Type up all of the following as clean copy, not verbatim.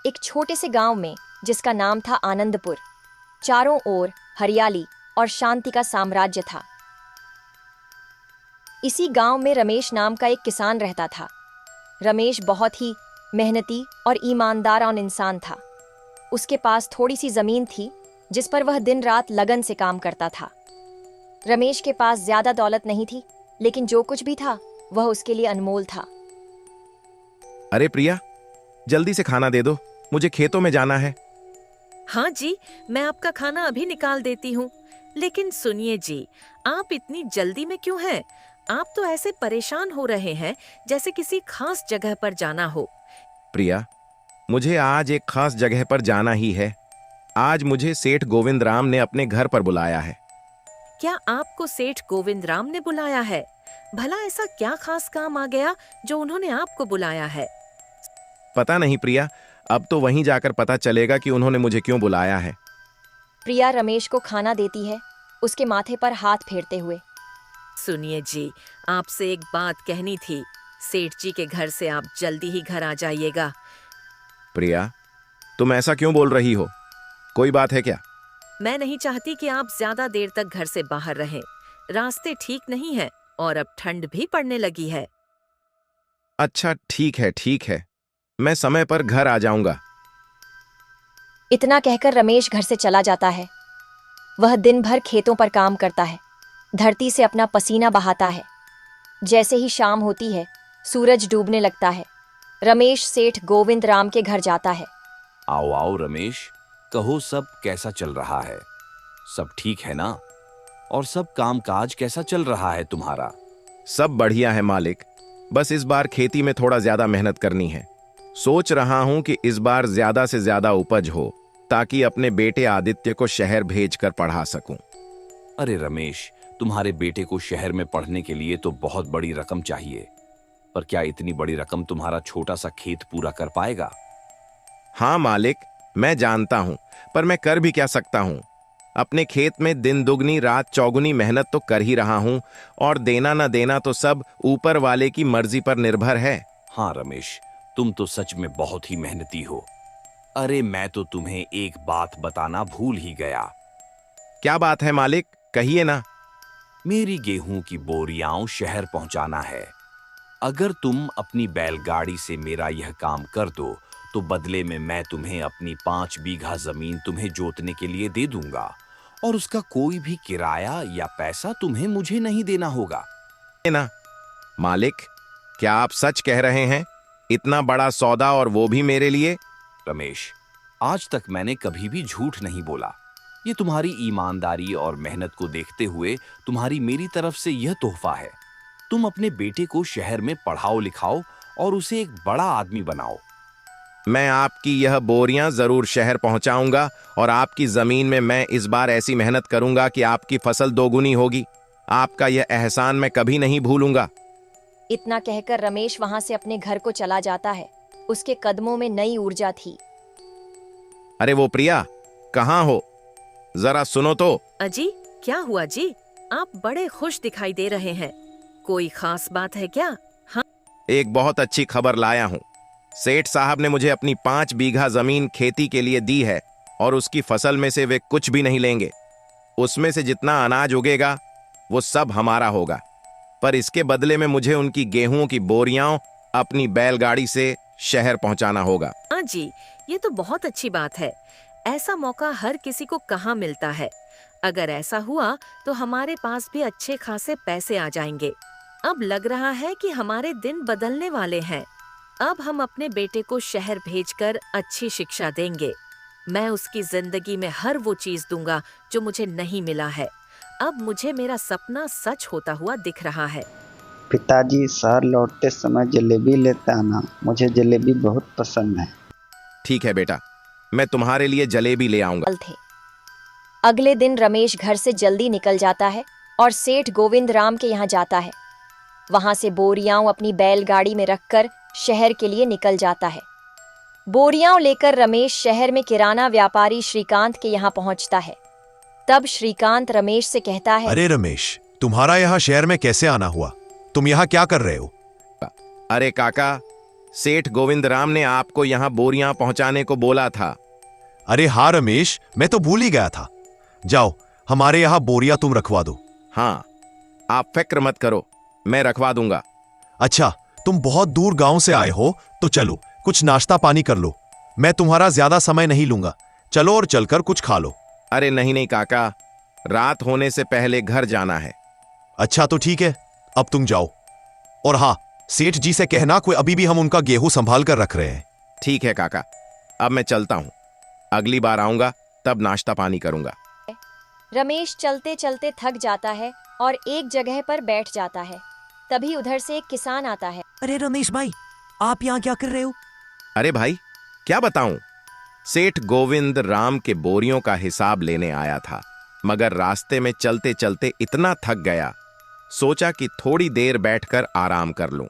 एक छोटे से गांव में, जिसका नाम था आनंदपुर, चारों ओर हरियाली और शांति का साम्राज्य था। इसी गांव में रमेश नाम का एक किसान रहता था। रमेश बहुत ही मेहनती और ईमानदार इंसान था। उसके पास थोड़ी सी जमीन थी जिस पर वह दिन रात लगन से काम करता था। रमेश के पास ज्यादा दौलत नहीं थी, लेकिन जो कुछ भी था वह उसके लिए अनमोल था। अरे प्रिया, जल्दी से खाना दे दो, मुझे खेतों में जाना है। हाँ जी, मैं आपका खाना अभी निकाल देती हूँ। लेकिन सुनिए जी, आप इतनी जल्दी में क्यों हैं? आप तो ऐसे परेशान हो रहे हैं जैसे किसी खास जगह पर जाना हो। प्रिया, मुझे आज एक खास जगह पर जाना ही है। आज मुझे सेठ गोविंद राम ने अपने घर पर बुलाया है। क्या आपको सेठ गोविंद राम ने बुलाया है? भला ऐसा क्या खास काम आ गया जो उन्होंने आपको बुलाया है? पता नहीं प्रिया, अब तो वहीं जाकर पता चलेगा कि उन्होंने मुझे क्यों बुलाया है। प्रिया रमेश को खाना देती है, उसके माथे पर हाथ फेरते हुए। सुनिए जी, आपसे एक बात कहनी थी। सेठ जी के घर से आप जल्दी ही घर आ जाइएगा। प्रिया, तुम ऐसा क्यों बोल रही हो? कोई बात है क्या? मैं नहीं चाहती कि आप ज्यादा देर तक घर से बाहर रहें। रास्ते ठीक नहीं हैं और अब ठंड भी पड़ने लगी है। अच्छा ठीक है, मैं समय पर घर आ जाऊंगा। इतना कहकर रमेश घर से चला जाता है। वह दिन भर खेतों पर काम करता है, धरती से अपना पसीना बहाता है। जैसे ही शाम होती है, सूरज डूबने लगता है। रमेश सेठ गोविंद राम के घर जाता है। आओ आओ रमेश, कहो सब कैसा चल रहा है? सब ठीक है ना? और सब कामकाज कैसा चल रहा है तुम्हारा? सब बढ़िया है मालिक, बस इस बार खेती में थोड़ा ज्यादा मेहनत करनी है। सोच रहा हूं कि इस बार ज्यादा से ज्यादा उपज हो, ताकि अपने बेटे आदित्य को शहर भेजकर पढ़ा सकूं। अरे रमेश, तुम्हारे बेटे को शहर में पढ़ने के लिए तो बहुत बड़ी रकम चाहिए, पर क्या इतनी बड़ी रकम तुम्हारा छोटा सा खेत पूरा कर पाएगा? हाँ मालिक, मैं जानता हूं, पर मैं कर भी क्या सकता हूं। अपने खेत में दिन दुगनी रात चौगुनी मेहनत तो कर ही रहा हूं, और देना न देना तो सब ऊपर वाले की मर्जी पर निर्भर है। हाँ रमेश, तुम तो सच में बहुत ही मेहनती हो। अरे मैं तो तुम्हें एक बात बताना भूल ही गया। क्या बात है मालिक, कहिए ना। मेरी गेहूं की बोरियां शहर पहुंचाना है। अगर तुम अपनी बैलगाड़ी से मेरा यह काम कर दो तो बदले में मैं तुम्हें अपनी 5 बीघा जमीन तुम्हें जोतने के लिए दे दूंगा, और उसका कोई भी किराया या पैसा तुम्हें मुझे नहीं देना होगा। ना मालिक, क्या आप सच कह रहे हैं? इतना बड़ा सौदा, और वो भी मेरे लिए? रमेश, आज तक मैंने कभी भी झूठ नहीं बोला। ये तुम्हारी ईमानदारी और मेहनत को देखते हुए तुम्हारी मेरी तरफ से यह तोहफा है। तुम अपने बेटे को शहर में पढ़ाओ लिखाओ और उसे एक बड़ा आदमी बनाओ। मैं आपकी यह बोरियां जरूर शहर पहुंचाऊंगा, और आपकी जमीन में मैं इस बार ऐसी मेहनत करूंगा कि आपकी फसल दोगुनी होगी। आपका यह एहसान मैं कभी नहीं भूलूंगा। इतना कहकर रमेश वहां से अपने घर को चला जाता है। उसके कदमों में नई ऊर्जा थी। अरे वो प्रिया, कहाँ हो? जरा सुनो तो। अजी, क्या हुआ जी? आप बड़े खुश दिखाई दे रहे हैं। कोई खास बात है क्या? हाँ, एक बहुत अच्छी खबर लाया हूं। सेठ साहब ने मुझे अपनी 5 बीघा जमीन खेती के लिए दी है, और उसकी फसल में से वे कुछ भी नहीं लेंगे। उसमें से जितना अनाज उगेगा वो सब हमारा होगा, पर इसके बदले में मुझे उनकी गेहूं की बोरियां अपनी बैलगाड़ी से शहर पहुंचाना होगा। हाँ जी, ये तो बहुत अच्छी बात है। ऐसा मौका हर किसी को कहाँ मिलता है। अगर ऐसा हुआ तो हमारे पास भी अच्छे खासे पैसे आ जाएंगे। अब लग रहा है कि हमारे दिन बदलने वाले हैं। अब हम अपने बेटे को शहर भेजकर अच्छी शिक्षा देंगे। मैं उसकी जिंदगी में हर वो चीज दूंगा जो मुझे नहीं मिला है। अब मुझे मेरा सपना सच होता हुआ दिख रहा है। पिताजी, शहर लौटते समय जलेबी लेते आना, मुझे जलेबी बहुत पसंद है। ठीक है बेटा, मैं तुम्हारे लिए जलेबी ले आऊंगा। थे। अगले दिन रमेश घर से जल्दी निकल जाता है और सेठ गोविंद राम के यहाँ जाता है। वहां से बोरियां अपनी बैलगाड़ी में रखकर शहर के लिए निकल जाता है। बोरियां लेकर रमेश शहर में किराना व्यापारी श्रीकांत के यहाँ पहुंचता है। तब श्रीकांत रमेश से कहता है, अरे रमेश, तुम्हारा यहाँ शहर में कैसे आना हुआ? तुम यहाँ क्या कर रहे हो? अरे काका, सेठ गोविंद राम ने आपको यहाँ बोरियां पहुंचाने को बोला था। अरे हाँ रमेश, मैं तो भूल ही गया था। जाओ, हमारे यहाँ बोरिया तुम रखवा दो। हाँ, आप फिक्र मत करो, मैं रखवा दूंगा। अच्छा, तुम बहुत दूर गांव से आए हो तो चलो कुछ नाश्ता पानी कर लो। मैं तुम्हारा ज्यादा समय नहीं लूंगा। चलो और चलकर कुछ खा लो। अरे नहीं नहीं काका, रात होने से पहले घर जाना है। अच्छा तो ठीक है, अब तुम जाओ। और हाँ, सेठ जी से कहना कोई अभी भी हम उनका गेहूं संभाल कर रख रहे हैं। ठीक है काका, अब मैं चलता हूँ। अगली बार आऊंगा तब नाश्ता पानी करूंगा। रमेश चलते चलते थक जाता है और एक जगह पर बैठ जाता है। तभी उधर से एक किसान आता है। अरे रमेश भाई, आप यहाँ क्या कर रहे हो? अरे भाई, क्या बताऊं, सेठ गोविंद राम के बोरियों का हिसाब लेने आया था, मगर रास्ते में चलते चलते इतना थक गया, सोचा कि थोड़ी देर बैठकर आराम कर लूं।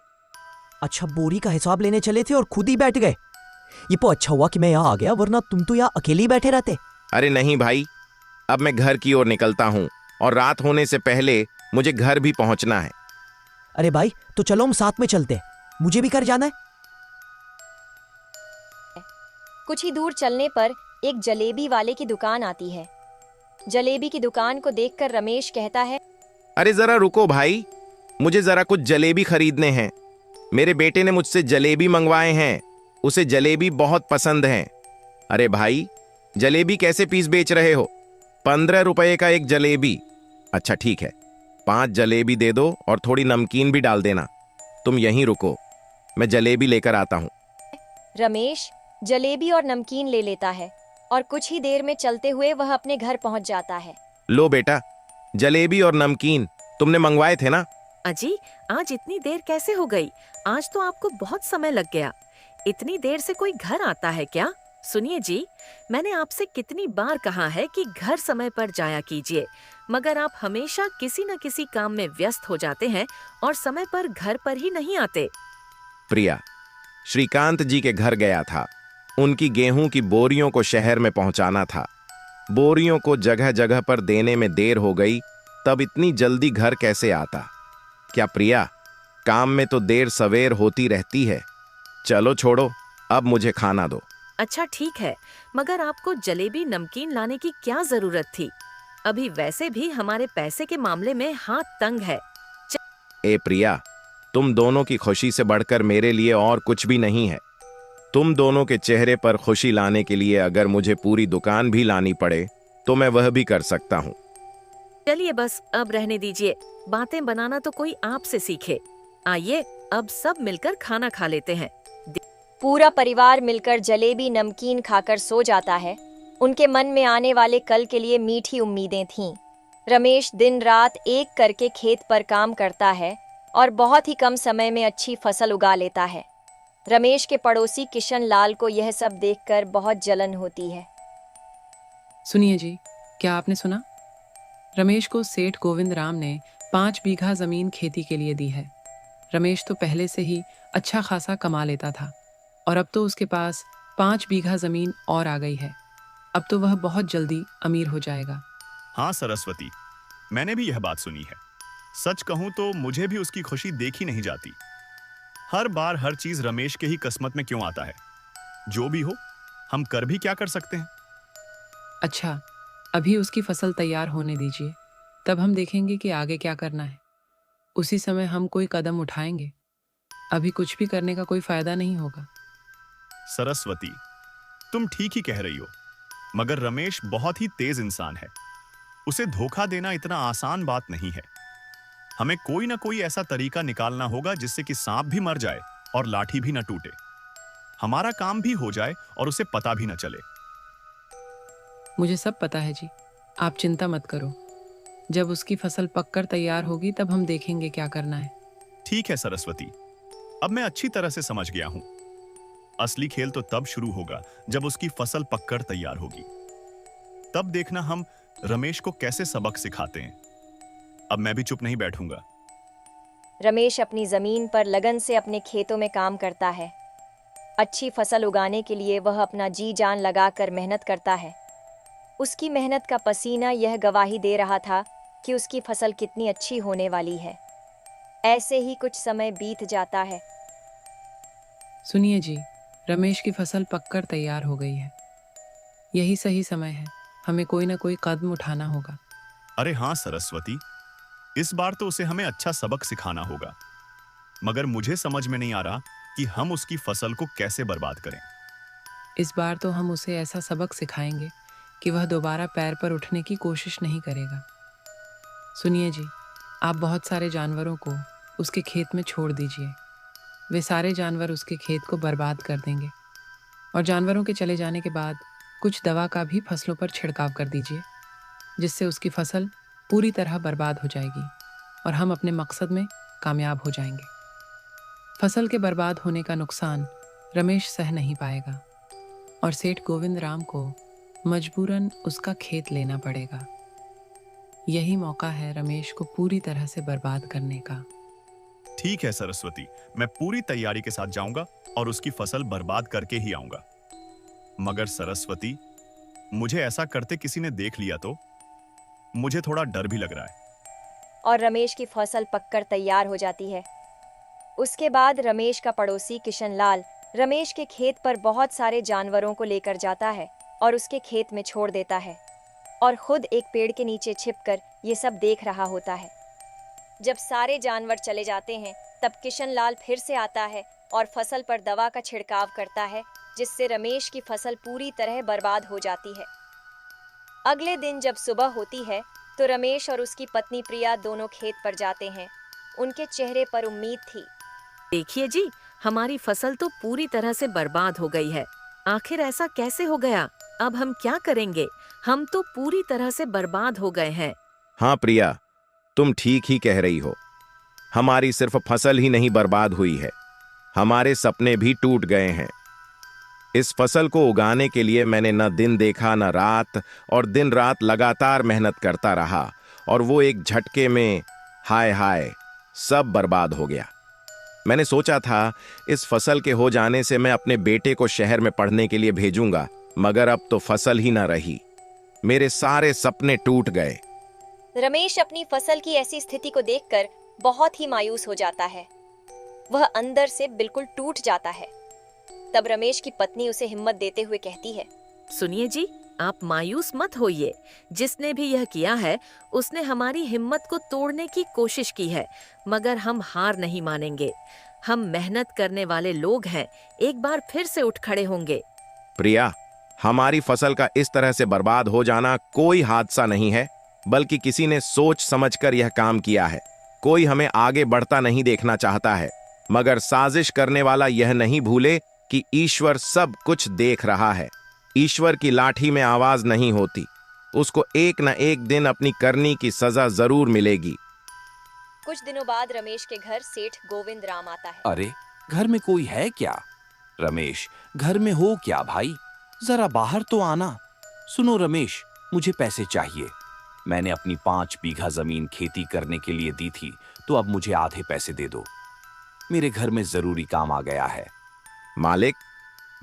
अच्छा, बोरी का हिसाब लेने चले थे और खुद ही बैठ गए। ये तो अच्छा हुआ कि मैं यहाँ आ गया, वरना तुम तो यहाँ अकेले ही बैठे रहते। अरे नहीं भाई, अब मैं घर की ओर निकलता हूं और रात होने से पहले मुझे घर भी पहुंचना है। अरे भाई, तो चलो हम साथ में चलते हैं, मुझे भी घर जाना है। कुछ ही दूर चलने पर एक जलेबी वाले की दुकान आती है। जलेबी की दुकान को देखकर रमेश कहता है, अरे जरा रुको भाई, मुझे जरा कुछ जलेबी खरीदने हैं। मेरे बेटे ने मुझसे जलेबी मंगवाए हैं, उसे जलेबी बहुत पसंद है। अरे भाई, जलेबी कैसे पीस बेच रहे हो? 15 रुपए का एक जलेबी। अच्छा ठीक है, 5 जलेबी दे दो और थोड़ी नमकीन भी डाल देना। तुम यहीं रुको, मैं जलेबी लेकर आता हूँ। रमेश जलेबी और नमकीन ले लेता है और कुछ ही देर में चलते हुए वह अपने घर पहुंच जाता है। लो बेटा, जलेबी और नमकीन तुमने मंगवाए थे ना? अजी, आज इतनी देर कैसे हो गई? आज तो आपको बहुत समय लग गया। इतनी देर से कोई घर आता है क्या? सुनिए जी, मैंने आपसे कितनी बार कहा है कि घर समय पर जाया कीजिए, मगर आप हमेशा किसी न किसी काम में व्यस्त हो जाते हैं और समय पर घर पर ही नहीं आते। प्रिया, श्रीकांत जी के घर गया था। उनकी गेहूं की बोरियों को शहर में पहुंचाना था। बोरियों को जगह जगह पर देने में देर हो गई, तब इतनी जल्दी घर कैसे आता? क्या प्रिया, काम में तो देर सवेर होती रहती है। चलो छोड़ो, अब मुझे खाना दो। अच्छा ठीक है, मगर आपको जलेबी नमकीन लाने की क्या जरूरत थी? अभी वैसे भी हमारे पैसे के मामले में हाथ तंग है। ए प्रिया, तुम दोनों की खुशी से बढ़कर मेरे लिए और कुछ भी नहीं है। तुम दोनों के चेहरे पर खुशी लाने के लिए अगर मुझे पूरी दुकान भी लानी पड़े तो मैं वह भी कर सकता हूँ। चलिए बस अब रहने दीजिए, बातें बनाना तो कोई आपसे सीखे। आइए अब सब मिलकर खाना खा लेते हैं। पूरा परिवार मिलकर जलेबी नमकीन खाकर सो जाता है। उनके मन में आने वाले कल के लिए मीठी उम्मीदें थीं। रमेश दिन रात एक करके खेत पर काम करता है और बहुत ही कम समय में अच्छी फसल उगा लेता है। रमेश के पड़ोसी किशन लाल को यह सब देखकर बहुत जलन होती है। सुनिए जी, क्या आपने सुना? रमेश को सेठ गोविंद राम ने 5 बीघा जमीन खेती के लिए दी है। रमेश तो पहले से ही अच्छा खासा कमा लेता था और अब तो उसके पास 5 बीघा जमीन और आ गई है। अब तो वह बहुत जल्दी अमीर हो जाएगा। हाँ सरस्वती, मैंने भी यह बात सुनी है। सच कहूं तो मुझे भी उसकी खुशी देखी नहीं जाती। हर बार हर चीज रमेश के ही किस्मत में क्यों आता है? जो भी हो, हम कर भी क्या कर सकते हैं? अच्छा, अभी उसकी फसल तैयार होने दीजिए, तब हम देखेंगे कि आगे क्या करना है। उसी समय हम कोई कदम उठाएंगे। अभी कुछ भी करने का कोई फायदा नहीं होगा। सरस्वती, तुम ठीक ही कह रही हो, मगर रमेश बहुत ही तेज इंसान है। उसे धोखा देना इतना आसान बात नहीं है। हमें कोई ना कोई ऐसा तरीका निकालना होगा जिससे कि सांप भी मर जाए और लाठी भी न टूटे। हमारा काम भी हो जाए और उसे पता भी न चले। मुझे सब पता है जी, आप चिंता मत करो। जब उसकी फसल पककर तैयार होगी तब हम देखेंगे क्या करना है। ठीक है सरस्वती, अब मैं अच्छी तरह से समझ गया हूं। असली खेल तो तब शुरू होगा जब उसकी फसल पककर तैयार होगी। तब देखना हम रमेश को कैसे सबक सिखाते हैं। अब मैं भी चुप नहीं बैठूंगा। रमेश अपनी जमीन पर लगन से अपने खेतों में काम करता है। अच्छी फसल उगाने के लिए वह अपना जी जान लगाकर मेहनत करता है। उसकी मेहनत का पसीना यह गवाही दे रहा था कि उसकी फसल कितनी अच्छी होने वाली है। ऐसे ही कुछ समय बीत जाता है। सुनिए जी, रमेश की फसल पककर तैयार हो गई है। यही सही समय है, हमें कोई ना कोई कदम उठाना होगा। अरे हाँ सरस्वती, इस बार तो उसे हमें अच्छा सबक सिखाना होगा। मगर मुझे समझ में नहीं आ रहा कि हम उसकी फसल को कैसे बर्बाद करें। इस बार तो हम उसे ऐसा सबक सिखाएंगे कि वह दोबारा पैर पर उठने की कोशिश नहीं करेगा। सुनिए जी, आप बहुत सारे जानवरों को उसके खेत में छोड़ दीजिए। वे सारे जानवर उसके खेत को बर्बाद कर देंगे। और जानवरों के चले जाने के बाद कुछ दवा का भी फसलों पर छिड़काव कर दीजिए, जिससे उसकी फसल पूरी तरह बर्बाद हो जाएगी और हम अपने मकसद में कामयाब हो जाएंगे। फसल के बर्बाद होने का नुकसान रमेश सह नहीं पाएगा और सेठ गोविंद राम को मजबूरन उसका खेत लेना पड़ेगा। यही मौका है रमेश को पूरी तरह से बर्बाद करने का। ठीक है सरस्वती, मैं पूरी तैयारी के साथ जाऊंगा और उसकी फसल बर्बाद करके ही आऊंगा। मगर सरस्वती, मुझे ऐसा करते किसी ने देख लिया तो मुझे थोड़ा डर भी लग रहा है। और रमेश की फसल पककर तैयार हो जाती है। उसके बाद रमेश का पड़ोसी किशनलाल रमेश के खेत पर बहुत सारे जानवरों को लेकर जाता है और उसके खेत में छोड़ देता है और खुद एक पेड़ के नीचे छिपकर ये सब देख रहा होता है। जब सारे जानवर चले जाते हैं तब किशनलाल फिर से आता है और फसल पर दवा का छिड़काव करता है, जिससे रमेश की फसल पूरी तरह बर्बाद हो जाती है। अगले दिन जब सुबह होती है तो रमेश और उसकी पत्नी प्रिया दोनों खेत पर जाते हैं। उनके चेहरे पर उम्मीद थी। देखिए जी, हमारी फसल तो पूरी तरह से बर्बाद हो गई है। आखिर ऐसा कैसे हो गया? अब हम क्या करेंगे? हम तो पूरी तरह से बर्बाद हो गए हैं। हाँ प्रिया, तुम ठीक ही कह रही हो। हमारी सिर्फ फसल ही नहीं बर्बाद हुई है, हमारे सपने भी टूट गए हैं। इस फसल को उगाने के लिए मैंने न दिन देखा न रात, और दिन रात लगातार मेहनत करता रहा, और वो एक झटके में हाय हाय सब बर्बाद हो गया। मैंने सोचा था इस फसल के हो जाने से मैं अपने बेटे को शहर में पढ़ने के लिए भेजूंगा, मगर अब तो फसल ही न रही। मेरे सारे सपने टूट गए। रमेश अपनी फसल की ऐसी स्थिति को देखकर बहुत ही मायूस हो जाता है। वह अंदर से बिल्कुल टूट जाता है। तब रमेश की पत्नी उसे हिम्मत देते हुए कहती है, सुनिए जी, आप मायूस मत होइए। जिसने भी यह किया है उसने हमारी हिम्मत को तोड़ने की कोशिश की है, मगर हम हार नहीं मानेंगे। हम मेहनत करने वाले लोग हैं, एक बार फिर से उठ खड़े होंगे। प्रिया, हमारी फसल का इस तरह से बर्बाद हो जाना कोई हादसा नहीं है, बल्कि किसी ने सोच समझकर यह काम किया है। कोई हमें आगे बढ़ता नहीं देखना चाहता है, मगर साजिश करने वाला यह नहीं भूले कि ईश्वर सब कुछ देख रहा है। ईश्वर की लाठी में आवाज नहीं होती, उसको एक न एक दिन अपनी करनी की सजा जरूर मिलेगी। कुछ दिनों बाद रमेश के घर सेठ गोविंद राम आता है। अरे, घर में कोई है क्या? रमेश, घर में हो क्या भाई? जरा बाहर तो आना। सुनो रमेश, मुझे पैसे चाहिए। मैंने अपनी 5 बीघा जमीन खेती करने के लिए दी थी, तो अब मुझे आधे पैसे दे दो। मेरे घर में जरूरी काम आ गया है। मालिक,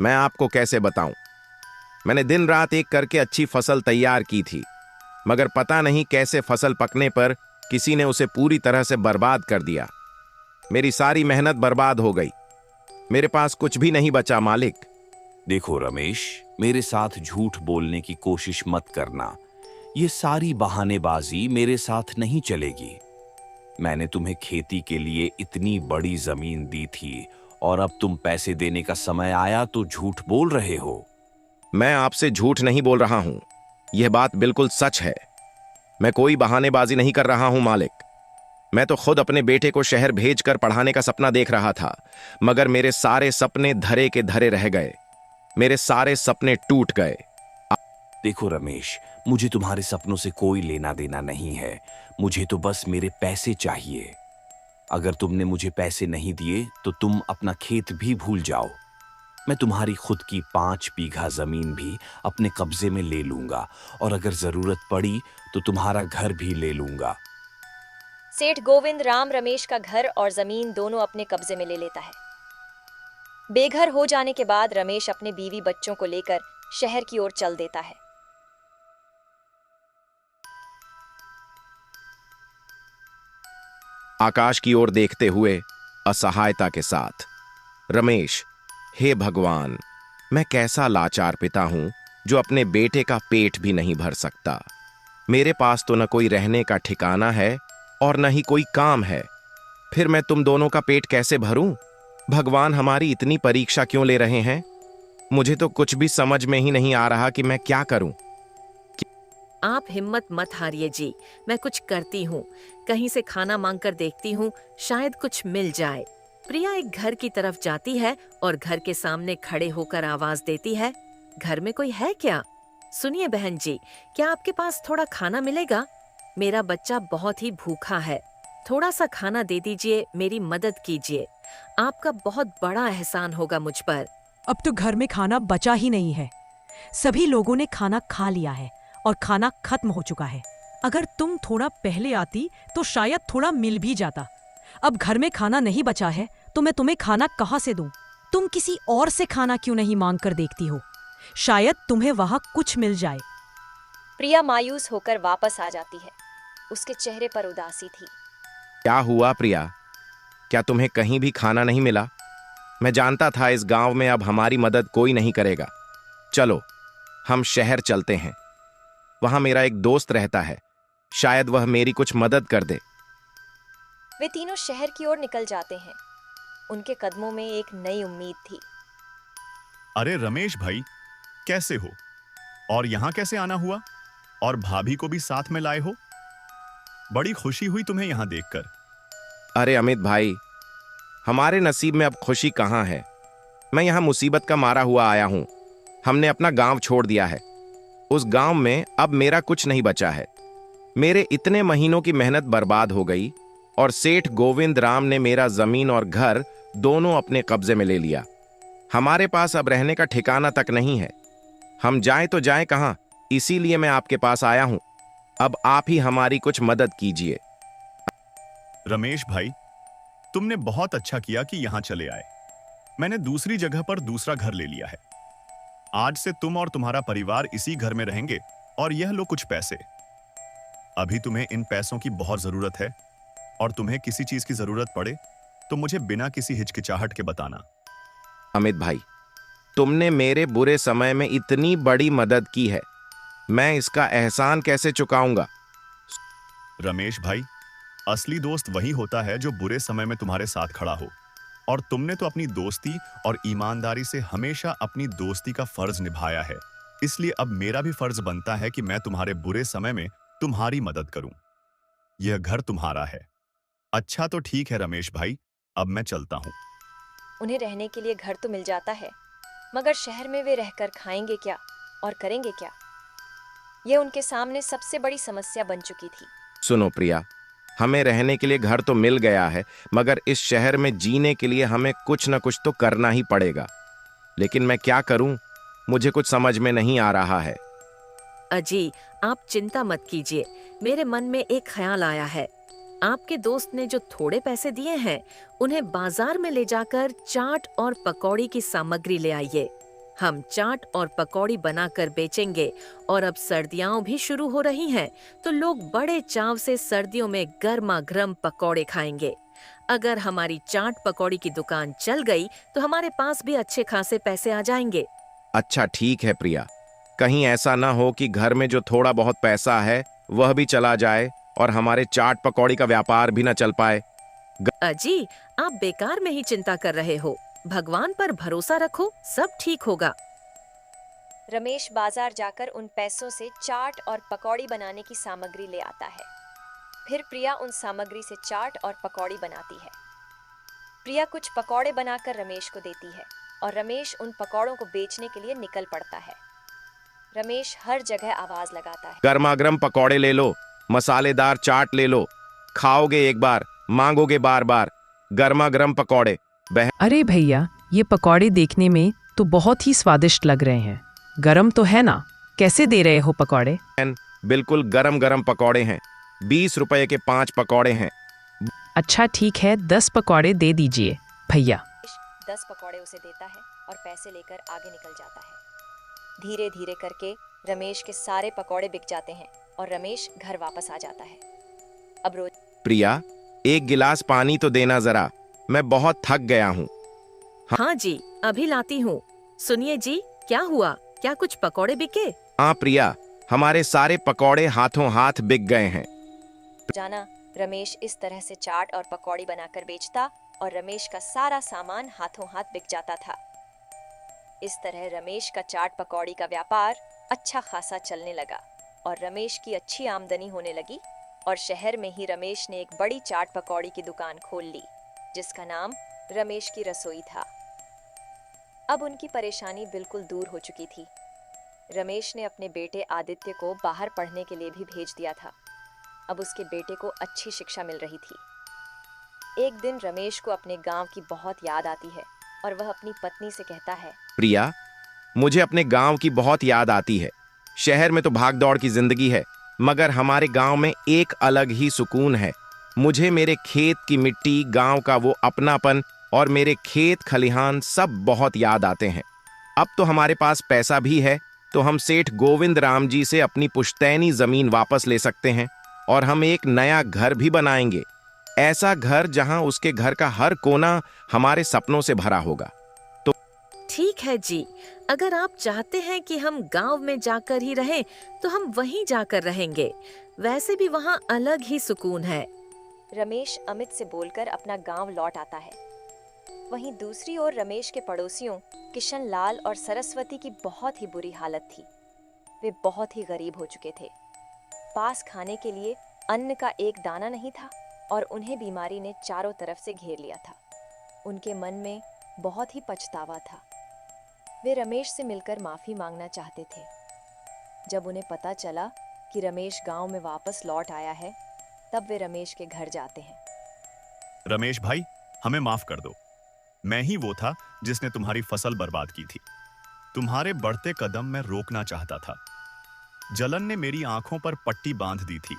मैं आपको कैसे बताऊं? मैंने दिन रात एक करके अच्छी फसल तैयार की थी, मगर पता नहीं कैसे फसल पकने पर किसी ने उसे पूरी तरह से बर्बाद कर दिया। मेरी सारी मेहनत बर्बाद हो गई। मेरे पास कुछ भी नहीं बचा मालिक। देखो रमेश, मेरे साथ झूठ बोलने की कोशिश मत करना। ये सारी बहानेबाजी मेरे साथ नहीं चलेगी। मैंने तुम्हें खेती के लिए इतनी बड़ी जमीन दी थी, और अब तुम पैसे देने का समय आया तो झूठ बोल रहे हो। मैं आपसे झूठ नहीं बोल रहा हूं, यह बात बिल्कुल सच है। मैं कोई बहानेबाजी नहीं कर रहा हूं मालिक। मैं तो खुद अपने बेटे को शहर भेजकर पढ़ाने का सपना देख रहा था, मगर मेरे सारे सपने धरे के धरे रह गए। मेरे सारे सपने टूट गए। देखो रमेश, मुझे तुम्हारे सपनों से कोई लेना देना नहीं है। मुझे तो बस मेरे पैसे चाहिए। अगर तुमने मुझे पैसे नहीं दिए तो तुम अपना खेत भी भूल जाओ। मैं तुम्हारी खुद की 5 बीघा जमीन भी अपने कब्जे में ले लूंगा, और अगर जरूरत पड़ी तो तुम्हारा घर भी ले लूंगा। सेठ गोविंद राम रमेश का घर और जमीन दोनों अपने कब्जे में ले लेता है। बेघर हो जाने के बाद रमेश अपने बीवी बच्चों को लेकर शहर की ओर चल देता है। आकाश की ओर देखते हुए असहायता के साथ रमेश हे भगवान, मैं कैसा लाचार पिता हूं जो अपने बेटे का पेट भी नहीं भर सकता। मेरे पास तो न कोई रहने का ठिकाना है और न ही कोई काम है। फिर मैं तुम दोनों का पेट कैसे भरूं? भगवान हमारी इतनी परीक्षा क्यों ले रहे हैं? मुझे तो कुछ भी समझ में ही नहीं आ रहा कि मैं क्या करूं। आप हिम्मत मत हारिए जी, मैं कुछ करती हूँ। कहीं से खाना मांग कर देखती हूँ, शायद कुछ मिल जाए। प्रिया एक घर की तरफ जाती है और घर के सामने खड़े होकर आवाज देती है, घर में कोई है क्या? सुनिए बहन जी, क्या आपके पास थोड़ा खाना मिलेगा? मेरा बच्चा बहुत ही भूखा है, थोड़ा सा खाना दे दीजिए, मेरी मदद कीजिए। आपका बहुत बड़ा एहसान होगा मुझ पर। अब तो घर में खाना बचा ही नहीं है। सभी लोगों ने खाना खा लिया है और खाना खत्म हो चुका है। अगर तुम थोड़ा पहले आती तो शायद थोड़ा मिल भी जाता। अब घर में खाना नहीं बचा है तो मैं तुम्हें खाना कहाँ से दूं? तुम किसी और से खाना क्यों नहीं मांग कर देखती हो? शायद तुम्हें वहां कुछ मिल जाए। प्रिया मायूस होकर वापस आ जाती है। उसके चेहरे पर उदासी थी। क्या हुआ प्रिया? क्या तुम्हें कहीं भी खाना नहीं मिला? मैं जानता था इस गांव में अब हमारी मदद कोई नहीं करेगा। चलो हम शहर चलते हैं। वहां मेरा एक दोस्त रहता है, शायद वह मेरी कुछ मदद कर दे। वे तीनों शहर की ओर निकल जाते हैं। उनके कदमों में एक नई उम्मीद थी। अरे रमेश भाई, कैसे हो? और यहाँ कैसे आना हुआ? और भाभी को भी साथ में लाए हो? बड़ी खुशी हुई तुम्हें यहाँ देखकर। अरे अमित भाई, हमारे नसीब में अब खुशी कहाँ है। मैं यहाँ मुसीबत का मारा हुआ आया हूँ। हमने अपना गांव छोड़ दिया है। उस गांव में अब मेरा कुछ नहीं बचा है। मेरे इतने महीनों की मेहनत बर्बाद हो गई और सेठ गोविंद राम ने मेरा जमीन और घर दोनों अपने कब्जे में ले लिया। हमारे पास अब रहने का ठिकाना तक नहीं है। हम जाएं तो जाएं कहां? इसीलिए मैं आपके पास आया हूं। अब आप ही हमारी कुछ मदद कीजिए। रमेश भाई, तुमने बहुत अच्छा किया कि यहां चले आए। मैंने दूसरी जगह पर दूसरा घर ले लिया है। आज से तुम और तुम्हारा परिवार इसी घर में रहेंगे और यह लो कुछ पैसे। अभी तुम्हें इन पैसों की बहुत जरूरत है और तुम्हें किसी चीज की जरूरत पड़े तो मुझे बिना किसी हिचकिचाहट के बताना। अमित भाई, तुमने मेरे बुरे समय में इतनी बड़ी मदद की है, मैं इसका एहसान कैसे चुकाऊंगा? रमेश भाई, असली दोस्त वही होता है जो बुरे समय में तुम्हारे साथ खड़ा हो। और तुमने तो अपनी दोस्ती और ईमानदारी से हमेशा अपनी दोस्ती का फर्ज निभाया है। इसलिए अब मेरा भी फर्ज बनता है कि मैं तुम्हारे बुरे समय में तुम्हारी मदद करूं। यह घर तुम्हारा है। अच्छा तो ठीक है रमेश भाई, अब मैं चलता हूं। उन्हें रहने के लिए घर तो मिल जाता है, मगर शहर में वे रहकर खाएंगे क्या और करेंगे क्या? यह उनके सामने सबसे बड़ी समस्या बन चुकी थी। सुनो प्रिया, हमें रहने के लिए घर तो मिल गया है, मगर इस शहर में जीने के लिए हमें कुछ न कुछ तो करना ही पड़ेगा। लेकिन मैं क्या करूं? मुझे कुछ समझ में नहीं आ रहा है। अजी, आप चिंता मत कीजिए, मेरे मन में एक ख्याल आया है। आपके दोस्त ने जो थोड़े पैसे दिए हैं, उन्हें बाजार में ले जाकर चाट और पकौड़ी की सामग्री ले आइए। हम चाट और पकौड़ी बनाकर बेचेंगे और अब सर्दियां भी शुरू हो रही हैं, तो लोग बड़े चाव से सर्दियों में गर्मा गर्म पकौड़े खाएंगे। अगर हमारी चाट पकौड़ी की दुकान चल गई तो हमारे पास भी अच्छे खासे पैसे आ जाएंगे। अच्छा ठीक है प्रिया, कहीं ऐसा ना हो कि घर में जो थोड़ा बहुत पैसा है वह भी चला जाए और हमारे चाट पकौड़ी का व्यापार भी न चल पाए। अजी, आप बेकार में ही चिंता कर रहे हो। भगवान पर भरोसा रखो, सब ठीक होगा। रमेश बाजार जाकर उन पैसों से चाट और पकौड़ी बनाने की सामग्री ले आता है। फिर प्रिया उन सामग्री से चाट और पकौड़ी बनाती है। प्रिया कुछ पकौड़े बनाकर रमेश को देती है और रमेश उन पकौड़ों को बेचने के लिए निकल पड़ता है। रमेश हर जगह आवाज लगाता है, गर्मा गर्म पकौड़े ले लो, मसालेदार चाट ले लो, खाओगे एक बार मांगोगे बार बार। गर्मा गर्म पकौड़े। अरे भैया, ये पकौड़े देखने में तो बहुत ही स्वादिष्ट लग रहे हैं। गरम तो है ना? कैसे दे रहे हो पकौड़े? बिल्कुल गरम गरम पकौड़े हैं। 20 रुपए के 5 पकौड़े हैं। अच्छा ठीक है, 10 पकौड़े दे दीजिए भैया। 10 पकौड़े उसे देता है और पैसे लेकर आगे निकल जाता है। धीरे धीरे करके रमेश के सारे पकौड़े बिक जाते हैं और रमेश घर वापस आ जाता है। अब रोज, प्रिया, एक गिलास पानी तो देना जरा, मैं बहुत थक गया हूं। हाँ जी, अभी लाती हूँ। सुनिए जी, क्या हुआ? क्या कुछ पकौड़े बिके? हाँ प्रिया, हमारे सारे पकौड़े हाथों हाथ बिक गए हैं। जाना, रमेश इस तरह से चाट और पकौड़ी बनाकर बेचता और रमेश का सारा सामान हाथों हाथ बिक जाता था। इस तरह रमेश का चाट पकौड़ी का व्यापार अच्छा खासा चलने लगा और रमेश की अच्छी आमदनी होने लगी और शहर में ही रमेश ने एक बड़ी चाट पकौड़ी की दुकान खोल ली, जिसका नाम रमेश की रसोई था। अब उनकी परेशानी बिल्कुल दूर हो चुकी थी। रमेश ने अपने बेटे आदित्य को बाहर पढ़ने के लिए भी भेज दिया था। अब उसके बेटे को अच्छी शिक्षा मिल रही थी। एक दिन रमेश को अपने गांव की बहुत याद आती है और वह अपनी पत्नी से कहता है, प्रिया, मुझे अपने गांव की बहुत याद आती है। शहर में तो भाग दौड़ की जिंदगी है, मगर हमारे गांव में एक अलग ही सुकून है। मुझे मेरे खेत की मिट्टी, गांव का वो अपनापन और मेरे खेत खलिहान सब बहुत याद आते हैं। अब तो हमारे पास पैसा भी है, तो हम सेठ गोविंद राम जी से अपनी पुश्तैनी जमीन वापस ले सकते हैं और हम एक नया घर भी बनाएंगे। ऐसा घर जहां उसके घर का हर कोना हमारे सपनों से भरा होगा। ठीक है जी, अगर आप चाहते हैं कि हम गांव में जाकर ही रहें, तो हम वहीं जाकर रहेंगे। वैसे भी वहाँ अलग ही सुकून है। रमेश अमित से बोलकर अपना गांव लौट आता है। वहीं दूसरी ओर रमेश के पड़ोसियों किशन लाल और सरस्वती की बहुत ही बुरी हालत थी। वे बहुत ही गरीब हो चुके थे। पास खाने के लिए अन्न का एक दाना नहीं था और उन्हें बीमारी ने चारों तरफ से घेर लिया था। उनके मन में बहुत ही पछतावा था। वे रमेश से मिलकर माफी मांगना चाहते थे। जब उन्हें पता चला कि रमेश गांव में वापस लौट आया है, तब वे रमेश के घर जाते हैं। रमेश भाई, हमें माफ कर दो। मैं ही वो था जिसने तुम्हारी फसल बर्बाद की थी। तुम्हारे बढ़ते कदम मैं रोकना चाहता था। जलन ने मेरी आंखों पर पट्टी बांध दी थी,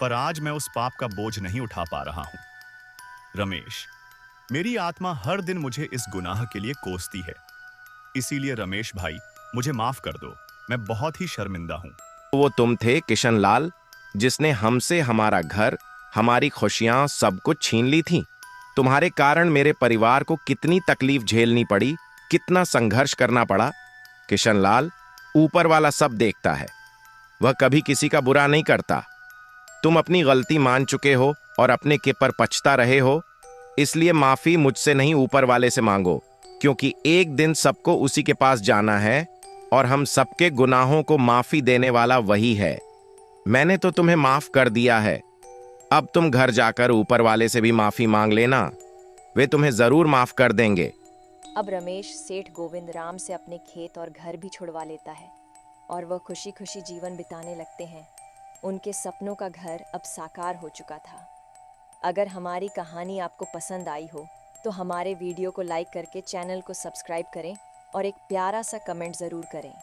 पर आज मैं उस पाप का बोझ नहीं उठा पा रहा हूं। रमेश, मेरी आत्मा हर दिन मुझे इस गुनाह के लिए कोसती है। इसीलिए रमेश भाई, मुझे माफ कर दो। मैं बहुत ही शर्मिंदा हूं। वो तुम थे किशन लाल, जिसने हमसे हमारा घर, हमारी खुशियां सब कुछ छीन ली थी। तुम्हारे कारण मेरे परिवार को कितनी तकलीफ झेलनी पड़ी, कितना संघर्ष करना पड़ा। किशन लाल, ऊपर वाला सब देखता है, वह कभी किसी का बुरा नहीं करता। तुम अपनी गलती मान चुके हो और अपने के पर पछता रहे हो, इसलिए माफी मुझसे नहीं ऊपर वाले से मांगो, क्योंकि एक दिन सबको उसी के पास जाना है और हम सबके गुनाहों को माफी देने वाला वही है। मैंने तो तुम्हें माफ कर दिया है। अब तुम घर जाकर ऊपर वाले से भी माफी मांग लेना, वे तुम्हें जरूर माफ कर देंगे। अब रमेश सेठ गोविंद राम से अपने खेत और घर भी छुड़वा लेता है और वह खुशी खुशी जीवन बिताने लगते हैं। उनके सपनों का घर अब साकार हो चुका था। अगर हमारी कहानी आपको पसंद आई हो तो हमारे वीडियो को लाइक करके चैनल को सब्सक्राइब करें और एक प्यारा सा कमेंट ज़रूर करें।